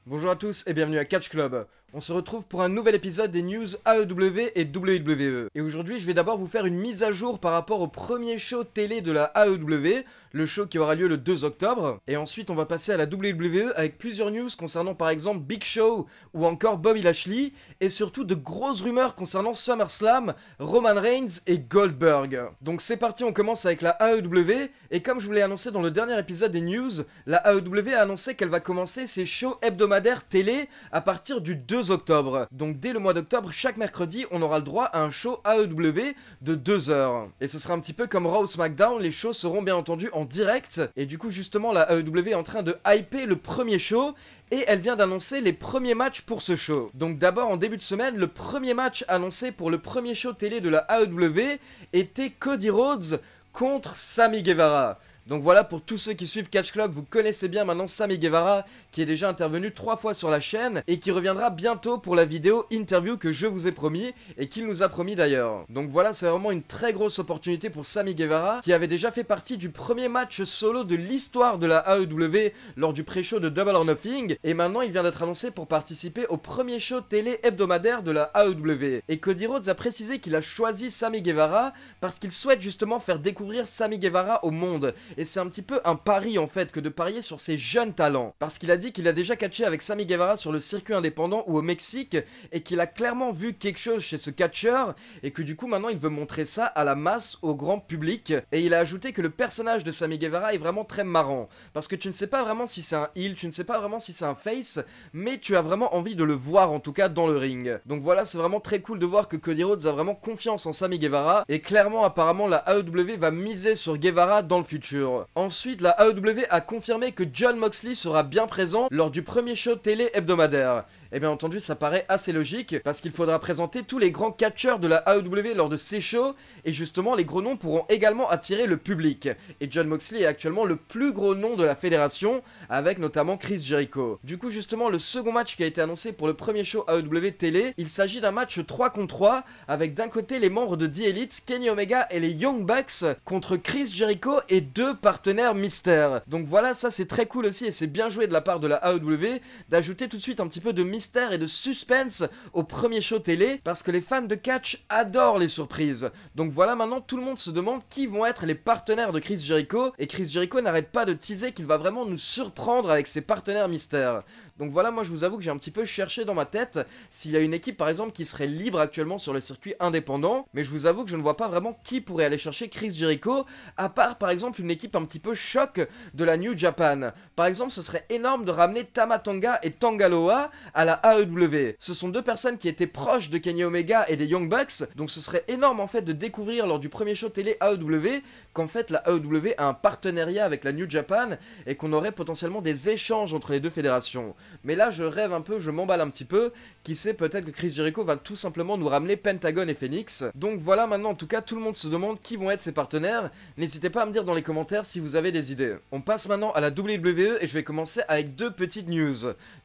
Bonjour à tous et bienvenue à Catch Club. On se retrouve pour un nouvel épisode des news AEW et WWE. Et aujourd'hui, je vais d'abord vous faire une mise à jour par rapport au premier show télé de la AEW, le show qui aura lieu le 2 octobre. Et ensuite, on va passer à la WWE avec plusieurs news concernant par exemple Big Show ou encore Bobby Lashley. Et surtout de grosses rumeurs concernant SummerSlam, Roman Reigns et Goldberg. Donc c'est parti, on commence avec la AEW. Et comme je vous l'ai annoncé dans le dernier épisode des news, la AEW a annoncé qu'elle va commencer ses shows hebdomadaires télé à partir du 2 octobre. Donc dès le mois d'octobre, chaque mercredi, on aura le droit à un show AEW de 2 heures. Et ce sera un petit peu comme Raw ou SmackDown, les shows seront bien entendu en direct. Et du coup justement la AEW est en train de hyper le premier show. Et elle vient d'annoncer les premiers matchs pour ce show. Donc d'abord en début de semaine, le premier match annoncé pour le premier show télé de la AEW était Cody Rhodes contre Sammy Guevara. Donc voilà, pour tous ceux qui suivent Catch Club, vous connaissez bien maintenant Sammy Guevara, qui est déjà intervenu 3 fois sur la chaîne, et qui reviendra bientôt pour la vidéo interview que je vous ai promis, et qu'il nous a promis d'ailleurs. Donc voilà, c'est vraiment une très grosse opportunité pour Sammy Guevara, qui avait déjà fait partie du premier match solo de l'histoire de la AEW lors du pré-show de Double or Nothing, et maintenant il vient d'être annoncé pour participer au premier show télé hebdomadaire de la AEW. Et Cody Rhodes a précisé qu'il a choisi Sammy Guevara parce qu'il souhaite justement faire découvrir Sammy Guevara au monde. Et c'est un petit peu un pari en fait que de parier sur ces jeunes talents. Parce qu'il a dit qu'il a déjà catché avec Sammy Guevara sur le circuit indépendant ou au Mexique et qu'il a clairement vu quelque chose chez ce catcheur et que du coup maintenant il veut montrer ça à la masse, au grand public. Et il a ajouté que le personnage de Sammy Guevara est vraiment très marrant. Parce que tu ne sais pas vraiment si c'est un heel, tu ne sais pas vraiment si c'est un face, mais tu as vraiment envie de le voir en tout cas dans le ring. Donc voilà, c'est vraiment très cool de voir que Cody Rhodes a vraiment confiance en Sammy Guevara et clairement apparemment la AEW va miser sur Guevara dans le futur. Ensuite, la AEW a confirmé que Jon Moxley sera bien présent lors du premier show télé hebdomadaire. Et bien entendu, ça paraît assez logique, parce qu'il faudra présenter tous les grands catcheurs de la AEW lors de ces shows, et justement, les gros noms pourront également attirer le public. Et Jon Moxley est actuellement le plus gros nom de la fédération, avec notamment Chris Jericho. Du coup, justement, le second match qui a été annoncé pour le premier show AEW télé, il s'agit d'un match 3 contre 3, avec d'un côté les membres de The Elite, Kenny Omega et les Young Bucks, contre Chris Jericho et 2 partenaires mystères. Donc voilà, ça c'est très cool aussi, et c'est bien joué de la part de la AEW, d'ajouter tout de suite un petit peu de mystère et de suspense au premier show télé, parce que les fans de catch adorent les surprises. Donc voilà, maintenant tout le monde se demande qui vont être les partenaires de Chris Jericho, et Chris Jericho n'arrête pas de teaser qu'il va vraiment nous surprendre avec ses partenaires mystères. Donc voilà, moi je vous avoue que j'ai un petit peu cherché dans ma tête s'il y a une équipe par exemple qui serait libre actuellement sur le circuit indépendant, mais je vous avoue que je ne vois pas vraiment qui pourrait aller chercher Chris Jericho, à part par exemple une équipe un petit peu choc de la New Japan. Par exemple, ce serait énorme de ramener Tama Tonga et Tanga Loa à la AEW. Ce sont 2 personnes qui étaient proches de Kenny Omega et des Young Bucks, donc ce serait énorme en fait de découvrir lors du premier show télé AEW qu'en fait la AEW a un partenariat avec la New Japan et qu'on aurait potentiellement des échanges entre les deux fédérations. Mais là je rêve un peu, je m'emballe un petit peu, qui sait, peut-être que Chris Jericho va tout simplement nous ramener Pentagon et Phoenix. Donc voilà, maintenant en tout cas tout le monde se demande qui vont être ses partenaires. N'hésitez pas à me dire dans les commentaires si vous avez des idées. On passe maintenant à la WWE et je vais commencer avec 2 petites news.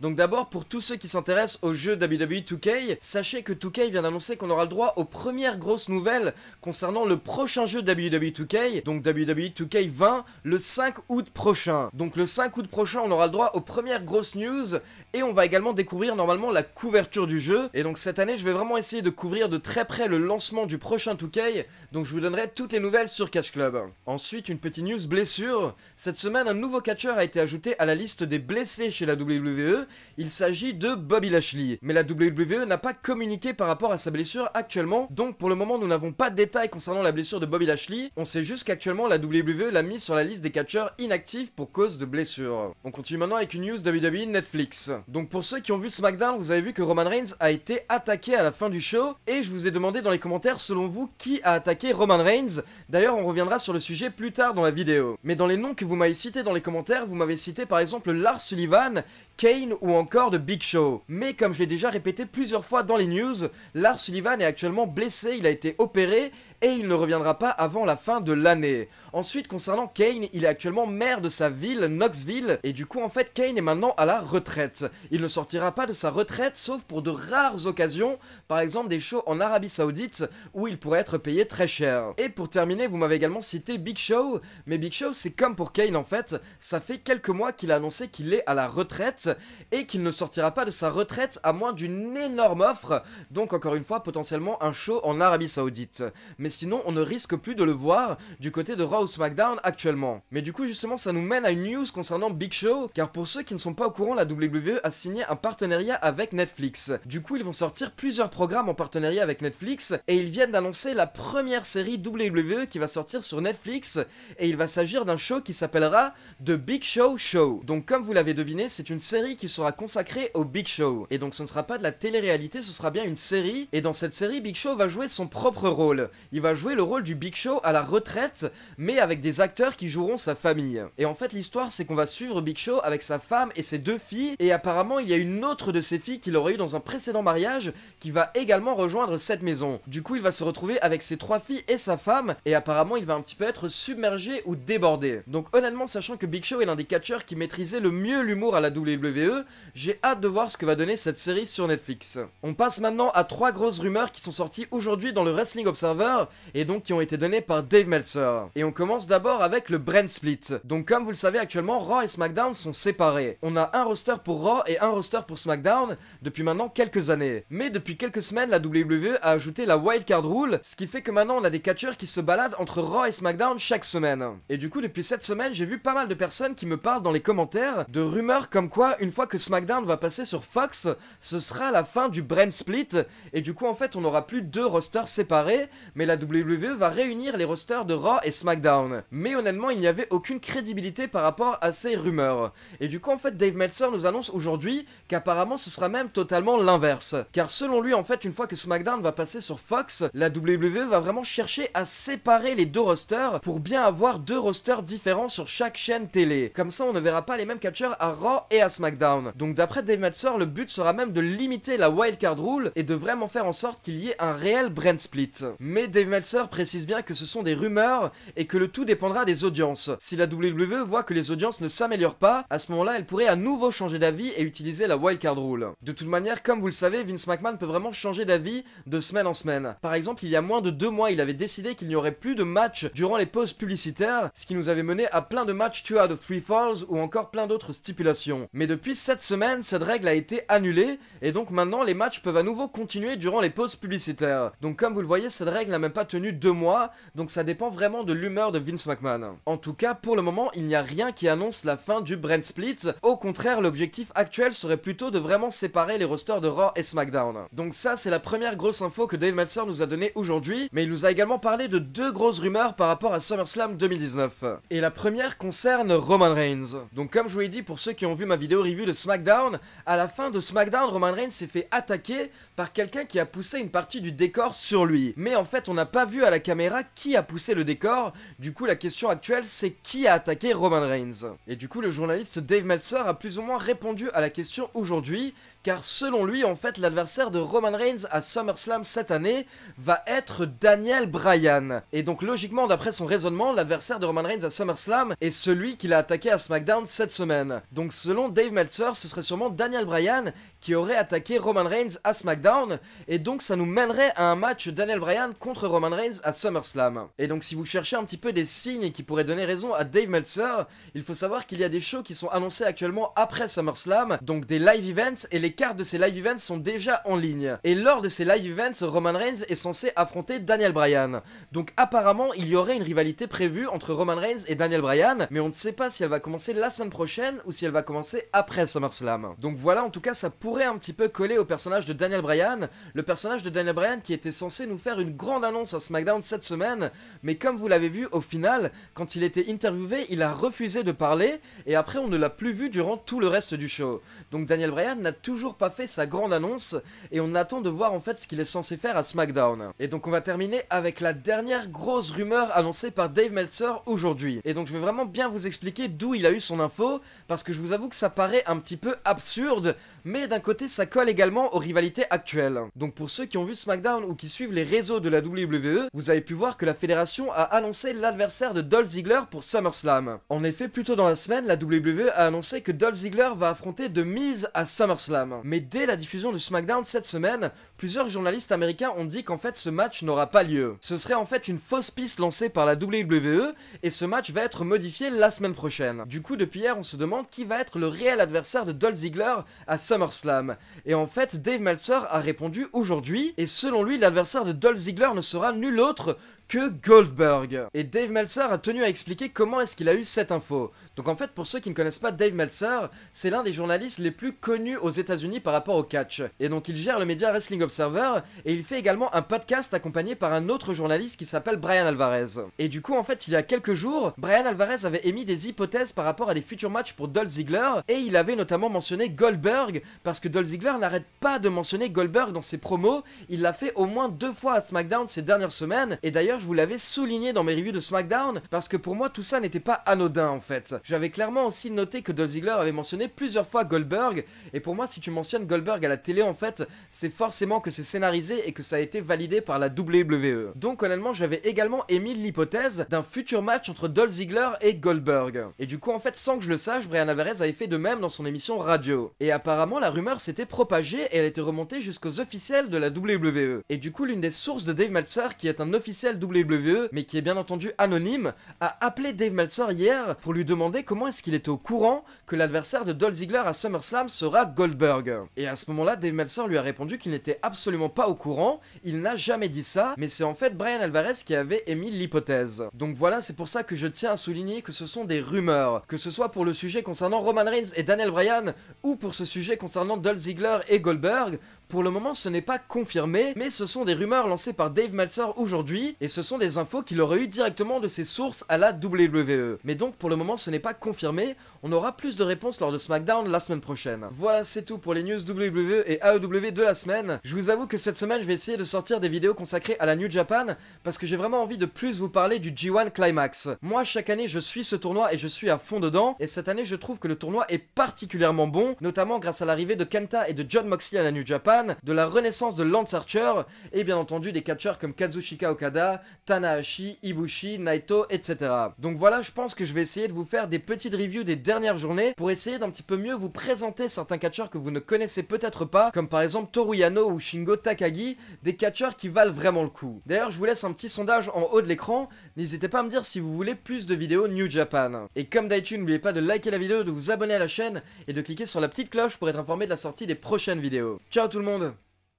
Donc d'abord, pour tous ceux qui s'intéressent au jeu WWE 2K, sachez que 2K vient d'annoncer qu'on aura le droit aux premières grosses nouvelles concernant le prochain jeu WWE 2K, donc WWE 2K 20, le 5 août prochain. Donc le 5 août prochain, on aura le droit aux premières grosses news et on va également découvrir normalement la couverture du jeu. Et donc cette année, je vais vraiment essayer de couvrir de très près le lancement du prochain 2K, donc je vous donnerai toutes les nouvelles sur Catch Club. Ensuite, une petite news blessure. Cette semaine, un nouveau catcheur a été ajouté à la liste des blessés chez la WWE. Il s'agit de Bobby Lashley. Mais la WWE n'a pas communiqué par rapport à sa blessure actuellement, donc pour le moment, nous n'avons pas de détails concernant la blessure de Bobby Lashley. On sait juste qu'actuellement, la WWE l'a mis sur la liste des catcheurs inactifs pour cause de blessure. On continue maintenant avec une news WWE Netflix. Donc pour ceux qui ont vu SmackDown, vous avez vu que Roman Reigns a été attaqué à la fin du show, et je vous ai demandé dans les commentaires, selon vous, qui a attaqué Roman Reigns. D'ailleurs, on reviendra sur le sujet plus tard dans la vidéo. Mais dans les noms que vous m'avez cités dans les commentaires, vous m'avez cité par exemple Lars Sullivan, Kane ou encore de Big Show. Mais comme je l'ai déjà répété plusieurs fois dans les news, Lars Sullivan est actuellement blessé, il a été opéré et il ne reviendra pas avant la fin de l'année. Ensuite, concernant Kane, il est actuellement maire de sa ville, Knoxville, et du coup en fait Kane est maintenant à la retraite. retraite. Il ne sortira pas de sa retraite sauf pour de rares occasions, par exemple des shows en Arabie Saoudite où il pourrait être payé très cher. Et pour terminer, vous m'avez également cité Big Show, mais Big Show c'est comme pour Kane en fait, ça fait quelques mois qu'il a annoncé qu'il est à la retraite et qu'il ne sortira pas de sa retraite à moins d'une énorme offre, donc encore une fois potentiellement un show en Arabie Saoudite. Mais sinon on ne risque plus de le voir du côté de Raw ou SmackDown actuellement. Mais du coup justement ça nous mène à une news concernant Big Show, car pour ceux qui ne sont pas au courant, la WWE a signé un partenariat avec Netflix. Du coup ils vont sortir plusieurs programmes en partenariat avec Netflix et ils viennent d'annoncer la première série WWE qui va sortir sur Netflix et il va s'agir d'un show qui s'appellera The Big Show Show. Donc comme vous l'avez deviné, c'est une série qui sera consacrée au Big Show. Et donc ce ne sera pas de la télé-réalité, ce sera bien une série. Et dans cette série, Big Show va jouer son propre rôle. Il va jouer le rôle du Big Show à la retraite, mais avec des acteurs qui joueront sa famille. Et en fait l'histoire c'est qu'on va suivre Big Show avec sa femme et ses deux filles. Et apparemment il y a une autre de ses filles qu'il aurait eu dans un précédent mariage qui va également rejoindre cette maison. Du coup il va se retrouver avec ses trois filles et sa femme. Et apparemment il va un petit peu être submergé ou débordé. Donc honnêtement sachant que Big Show est l'un des catcheurs qui maîtrisait le mieux l'humour à la WWE, j'ai hâte de voir ce que va donner cette série sur Netflix. On passe maintenant à trois grosses rumeurs qui sont sorties aujourd'hui dans le Wrestling Observer et donc qui ont été données par Dave Meltzer. Et on commence d'abord avec le brand split. Donc comme vous le savez actuellement, Raw et SmackDown sont séparés. On a un roster pour Raw et un roster pour SmackDown depuis maintenant quelques années. Mais depuis quelques semaines, la WWE a ajouté la Wildcard Rule, ce qui fait que maintenant on a des catcheurs qui se baladent entre Raw et SmackDown chaque semaine. Et du coup depuis cette semaine, j'ai vu pas mal de personnes qui me parlent dans les commentaires de rumeurs comme quoi une fois que SmackDown va passer sur Fox, ce sera la fin du brand split et du coup en fait on n'aura plus deux rosters séparés, mais la WWE va réunir les rosters de Raw et SmackDown. Mais honnêtement il n'y avait aucune crédibilité par rapport à ces rumeurs. Et du coup en fait Dave Meltzer nous annonce aujourd'hui qu'apparemment ce sera même totalement l'inverse. Car selon lui en fait une fois que SmackDown va passer sur Fox, la WWE va vraiment chercher à séparer les deux rosters pour bien avoir deux rosters différents sur chaque chaîne télé. Comme ça on ne verra pas les mêmes catcheurs à Raw et à SmackDown. Donc d'après Dave Meltzer, le but sera même de limiter la wildcard rule et de vraiment faire en sorte qu'il y ait un réel brand split. Mais Dave Meltzer précise bien que ce sont des rumeurs et que le tout dépendra des audiences. Si la WWE voit que les audiences ne s'améliorent pas, à ce moment-là elle pourrait à nouveau changer d'avis et utiliser la wildcard rule. De toute manière, comme vous le savez, Vince McMahon peut vraiment changer d'avis de semaine en semaine. Par exemple, il y a moins de 2 mois, il avait décidé qu'il n'y aurait plus de matchs durant les pauses publicitaires, ce qui nous avait mené à plein de matchs 2 out of 3 falls ou encore plein d'autres stipulations. Mais depuis cette semaine, cette règle a été annulée et donc maintenant les matchs peuvent à nouveau continuer durant les pauses publicitaires. Donc comme vous le voyez, cette règle n'a même pas tenu 2 mois, donc ça dépend vraiment de l'humeur de Vince McMahon. En tout cas, pour le moment, il n'y a rien qui annonce la fin du brand split. Au contraire, l'objectif actuel serait plutôt de vraiment séparer les rosters de Raw et SmackDown. Donc ça, c'est la première grosse info que Dave Meltzer nous a donnée aujourd'hui, mais il nous a également parlé de 2 grosses rumeurs par rapport à SummerSlam 2019. Et la première concerne Roman Reigns. Donc comme je vous l'ai dit, pour ceux qui ont vu ma vidéo review de SmackDown, à la fin de SmackDown, Roman Reigns s'est fait attaquer par quelqu'un qui a poussé une partie du décor sur lui. Mais en fait, on n'a pas vu à la caméra qui a poussé le décor. Du coup, la question actuelle, c'est qui a attaqué Roman Reigns. Et du coup, le journaliste Dave Meltzer a plus ou moins répondu à la question aujourd'hui, car selon lui, en fait, l'adversaire de Roman Reigns à SummerSlam cette année va être Daniel Bryan. Et donc logiquement, d'après son raisonnement, l'adversaire de Roman Reigns à SummerSlam est celui qu'il a attaqué à SmackDown cette semaine. Donc selon Dave Meltzer, ce serait sûrement Daniel Bryan qui aurait attaqué Roman Reigns à SmackDown, et donc ça nous mènerait à un match Daniel Bryan contre Roman Reigns à SummerSlam. Et donc si vous cherchez un petit peu des signes qui pourraient donner raison à Dave Meltzer, il faut savoir qu'il y a des shows qui sont annoncés actuellement après SummerSlam, donc des live events, et les cartes de ces live events sont déjà en ligne. Et lors de ces live events, Roman Reigns est censé affronter Daniel Bryan. Donc apparemment, il y aurait une rivalité prévue entre Roman Reigns et Daniel Bryan, mais on ne sait pas si elle va commencer la semaine prochaine ou si elle va commencer après SummerSlam. Donc voilà, en tout cas, ça pourrait un petit peu coller au personnage de Daniel Bryan, le personnage de Daniel Bryan qui était censé nous faire une grande annonce à SmackDown cette semaine, mais comme vous l'avez vu, au final, quand il était interviewé, il a refusé de parler, et après on ne l'a plus vu durant tout le reste du show. Donc Daniel Bryan n'a toujours pas fait sa grande annonce, et on attend de voir en fait ce qu'il est censé faire à SmackDown. Et donc on va terminer avec la dernière grosse rumeur annoncée par Dave Meltzer aujourd'hui. Et donc je vais vraiment bien vous expliquer d'où il a eu son info, parce que je vous avoue que ça paraît un petit peu absurde, mais d'un côté ça colle également aux rivalités actuelles. Donc pour ceux qui ont vu SmackDown ou qui suivent les réseaux de la WWE, vous avez pu voir que la fédération a annoncé l'adversaire de Dolph Ziggler pour SummerSlam. En effet, plus tôt dans la semaine, la WWE a annoncé que Dolph Ziggler Ziggler va affronter The Miz à SummerSlam. Mais dès la diffusion de SmackDown cette semaine, plusieurs journalistes américains ont dit qu'en fait ce match n'aura pas lieu. Ce serait en fait une fausse piste lancée par la WWE et ce match va être modifié la semaine prochaine. Du coup depuis hier on se demande qui va être le réel adversaire de Dolph Ziggler à SummerSlam. Et en fait Dave Meltzer a répondu aujourd'hui et selon lui l'adversaire de Dolph Ziggler ne sera nul autre que Goldberg. Et Dave Meltzer a tenu à expliquer comment est-ce qu'il a eu cette info. Donc en fait, pour ceux qui ne connaissent pas Dave Meltzer, c'est l'un des journalistes les plus connus aux États-Unis par rapport au catch. Et donc il gère le média Wrestling Observer et il fait également un podcast accompagné par un autre journaliste qui s'appelle Brian Alvarez. Et du coup en fait, il y a quelques jours, Brian Alvarez avait émis des hypothèses par rapport à des futurs matchs pour Dolph Ziggler et il avait notamment mentionné Goldberg parce que Dolph Ziggler n'arrête pas de mentionner Goldberg dans ses promos. Il l'a fait au moins 2 fois à SmackDown ces dernières semaines et d'ailleurs je vous l'avais souligné dans mes reviews de SmackDown parce que pour moi tout ça n'était pas anodin en fait. J'avais clairement aussi noté que Dolph Ziggler avait mentionné plusieurs fois Goldberg et pour moi si tu mentionnes Goldberg à la télé en fait c'est forcément que c'est scénarisé et que ça a été validé par la WWE. Donc honnêtement j'avais également émis l'hypothèse d'un futur match entre Dolph Ziggler et Goldberg. Et du coup en fait sans que je le sache Brian Alvarez avait fait de même dans son émission radio. Et apparemment la rumeur s'était propagée et elle était remontée jusqu'aux officiels de la WWE. Et du coup l'une des sources de Dave Meltzer qui est un officiel WWE mais qui est bien entendu anonyme, a appelé Dave Meltzer hier pour lui demander comment est-ce qu'il était au courant que l'adversaire de Dolph Ziggler à SummerSlam sera Goldberg. Et à ce moment-là, Dave Meltzer lui a répondu qu'il n'était absolument pas au courant, il n'a jamais dit ça, mais c'est en fait Brian Alvarez qui avait émis l'hypothèse. Donc voilà, c'est pour ça que je tiens à souligner que ce sont des rumeurs, que ce soit pour le sujet concernant Roman Reigns et Daniel Bryan, ou pour ce sujet concernant Dolph Ziggler et Goldberg. Pour le moment, ce n'est pas confirmé, mais ce sont des rumeurs lancées par Dave Meltzer aujourd'hui, et ce sont des infos qu'il aurait eu directement de ses sources à la WWE. Mais donc, pour le moment, ce n'est pas confirmé, on aura plus de réponses lors de SmackDown la semaine prochaine. Voilà, c'est tout pour les news WWE et AEW de la semaine. Je vous avoue que cette semaine, je vais essayer de sortir des vidéos consacrées à la New Japan, parce que j'ai vraiment envie de plus vous parler du G1 Climax. Moi, chaque année, je suis ce tournoi et je suis à fond dedans, et cette année, je trouve que le tournoi est particulièrement bon, notamment grâce à l'arrivée de Kenta et de Jon Moxley à la New Japan, de la renaissance de Lance Archer et bien entendu des catcheurs comme Kazuchika Okada, Tanahashi, Ibushi, Naito, etc. Donc voilà, je pense que je vais essayer de vous faire des petites reviews des dernières journées pour essayer d'un petit peu mieux vous présenter certains catcheurs que vous ne connaissez peut-être pas, comme par exemple Toru Yano ou Shingo Takagi, des catcheurs qui valent vraiment le coup. D'ailleurs, je vous laisse un petit sondage en haut de l'écran, n'hésitez pas à me dire si vous voulez plus de vidéos New Japan. Et comme d'habitude, n'oubliez pas de liker la vidéo, de vous abonner à la chaîne et de cliquer sur la petite cloche pour être informé de la sortie des prochaines vidéos. Ciao tout le monde!